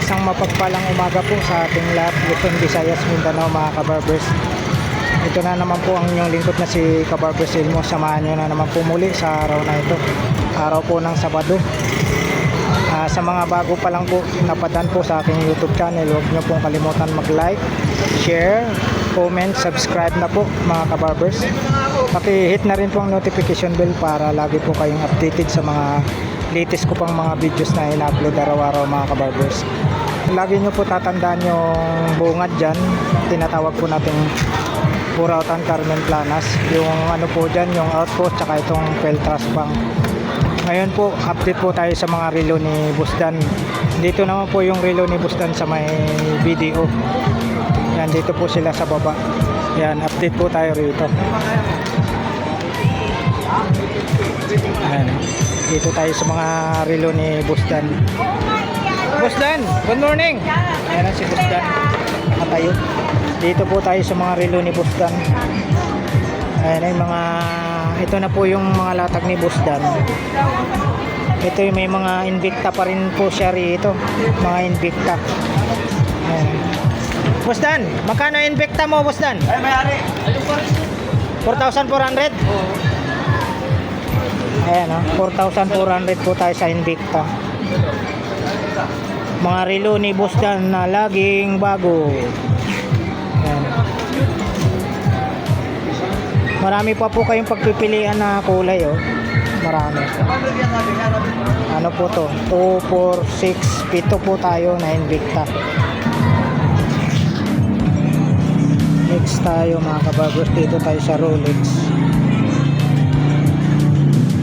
Isang mapagpalang umaga po sa ating lahat, Luzon, Visayas, Mindanao mga kabarbers. Ito na naman po ang inyong lingkod na si Kabarbers Elmo. Samahan nyo na naman po muli sa araw na ito, araw po ng Sabado. Sa mga bago pa lang po napadaan po sa aking YouTube channel, huwag nyo pong kalimutan mag-like, share, comment, subscribe na po mga kabarbers. Paki-hit na rin po ang notification bell para lagi po kayong updated sa mga latest ko pang mga videos na ina-upload araw-araw mga kabarbers. Lagi nyo po tatandaan yung bungad dyan, tinatawag po natin Burautan Carmen Planas, yung ano po dyan, yung outpost tsaka itong Peltras Bank. Ngayon po, update po tayo sa mga relo ni Busdan. Dito naman po yung relo ni Busdan sa may video. Yan, dito po sila sa baba. Yan, update po tayo rito. Yan, dito tayo sa mga relo ni Busdan. Busdan, good morning! Ayan si Busdan, nakatayo. Dito po tayo sa mga relo ni Busdan. Ayan ay mga, ito na po yung mga latag ni Busdan. Ito yung may mga Invicta pa rin po siya rito, mga Invicta. Ayan. Busdan, magkano Invicta mo Busdan? Ay, may-ari. 4,400? Oo. Ayan o, 4,400 po tayo sa Invicta. Mga relo ni Busdan na laging bago. Ayan. Marami pa po kayong pagpipilian na kulay oh. Marami. Ano po to? 2, 4, 6, 7 po tayo na Invicta. Next tayo mga kabagos, dito tayo sa Rolex.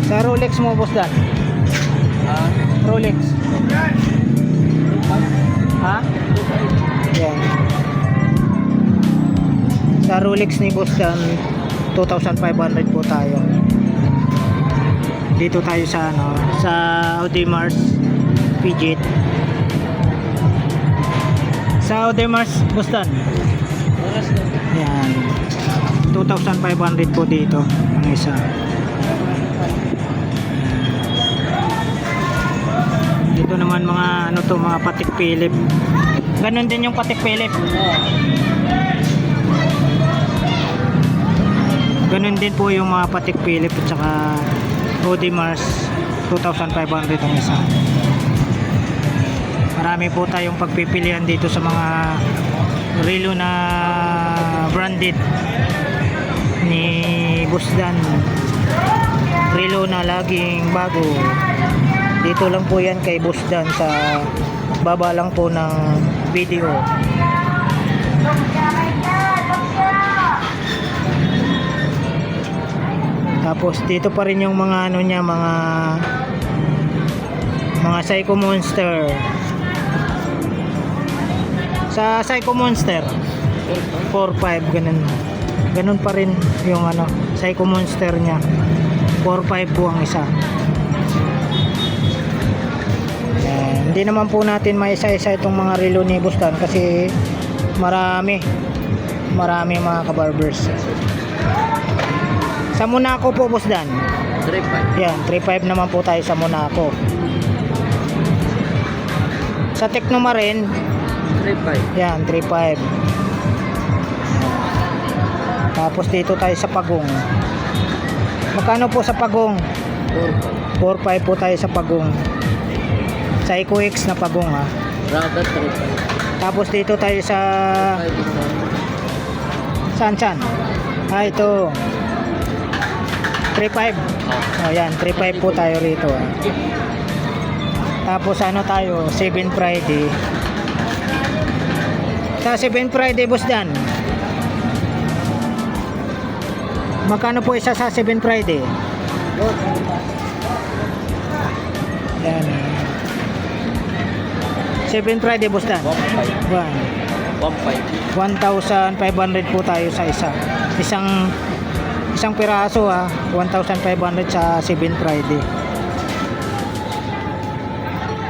Sa Rolex mo Busdan? Rolex. Ha? Yan. Sa Rolex ni Busdan 2,500 po tayo. Dito tayo sa ano, sa Audemars Piguet. Sa Audemars Busdan. Yan. 2,500 po dito ang isa. Dito naman mga ano to, mga Patek Philippe. Ganon din yung Patek Philippe. Ganon din po yung mga Patek Philippe at saka Audemars 2,500 ang isa. Marami po tayong pagpipilian dito sa mga relo na branded ni Busdan. Relo na laging bago. Dito lang po yan kay Busdan sa baba lang po ng video. Tapos dito pa rin yung mga ano niya, mga Psycho Monster. Sa Psycho Monster 4.5 ganun. Ganun pa rin yung ano, Psycho Monster niya. 4.5 po ang isa. Hindi naman po natin maisa-isa itong mga relo ni Busdan kasi marami mga kabarbers. Sa Monaco po Busdan 3.5. yan, 3.5 naman po tayo sa Monaco. Sa Technomarine 3.5. yan, 3.5. Tapos dito tayo sa Pagong. Magkano po sa Pagong? 4.5 po tayo sa Pagong. Sa EcoX na Pagong ha. Rada 3.5. Tapos dito tayo sa saan? Ito 3.5. Oh yan, 3.5 po tayo rito ha. Tapos ano tayo, 7 Friday. Sa 7 Friday Busdan, magkano po isa sa 7 Friday? Yan. 7 Friday Busdan 1,500 po tayo sa isa. Isang piraso ha, 1,500 sa 7 Friday.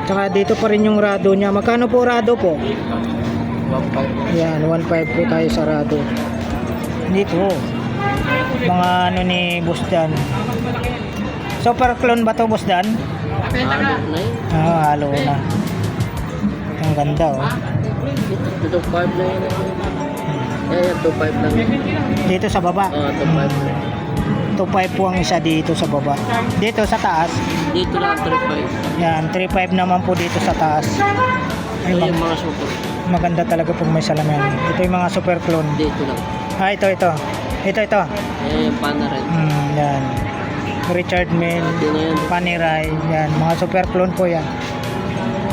Tsaka dito pa rin yung rado niya. Magkano po rado po? 1.5. Yan, 1.5 po tayo sa rado. Dito mga ano ni Busdan. Super clone ba to Busdan? Halo na yun. Halo na. Ang Ang ganda oh. Ito 5 lang yun. Yan, 2.5 lang yun. Dito sa baba. 2.5 lang. 2.5 po ang isa dito sa baba. Dito sa taas. Dito lang 3.5. Yan, 3.5 naman po dito sa taas. Ay, Yung mga super. maganda talaga pag may salamin. Ito yung mga super clone. Dito lang. Ah, ito. Ito. Yung pana rin. Yan. Richard Mille, Dito na yun. Panerai, yan. Mga super clone po yan. Yan.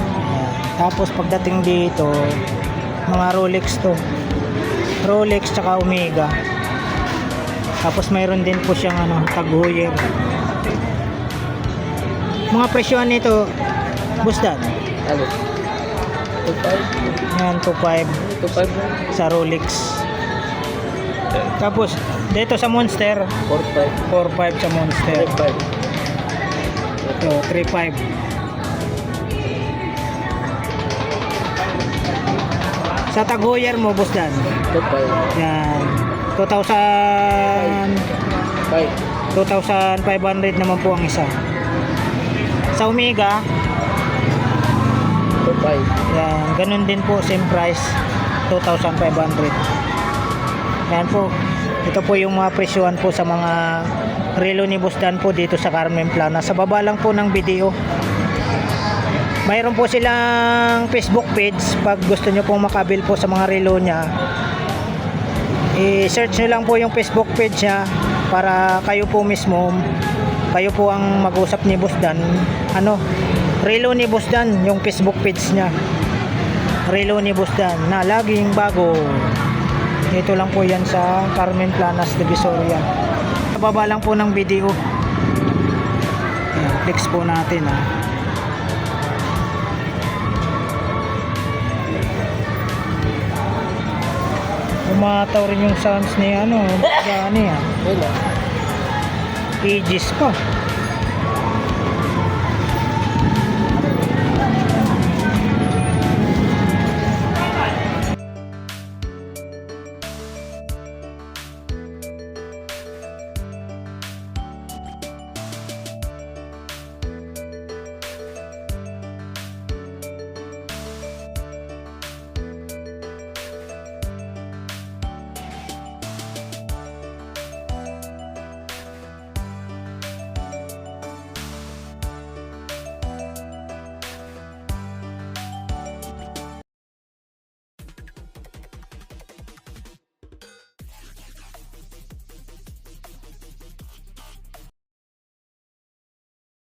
Tapos pagdating dito, mga Rolex to. Rolex tsaka Omega. Tapos mayroon din po siyang Tag Heuer. Mga presyohan nito, Busdan. Ano? 2.5. Yan, 2.5 2.5 lang. sa Rolex. Tapos, dito sa Monster, 4.5. 4.5 sa Monster. 3.5. Ito, 3.5. Sa Tag Heuer mo, Busdan. 2.5. Yan. 2,000 5. 2,500 naman po ang isa. Sa Omega, 2.5. yan, ganun din po, same price, 2,500. Yan po. Ito po yung mga presyohan po sa mga relo ni Busdan po dito sa Carmen Plana. Sa baba lang po ng video. Mayroon po silang Facebook page. Pag gusto nyo pong makabil po sa mga relo niya, i-search nyo lang po yung Facebook page niya para kayo po mismo, kayo po ang mag-usap ni Busdan. Relo ni Busdan, yung Facebook page niya. Relo ni Busdan na laging bago. Ito lang po yan sa Carmen Planas, Divisoria. Sa baba lang po ng video. Ayan, flex po natin Umataw rin yung sounds ni gani Wala. Aegis pa.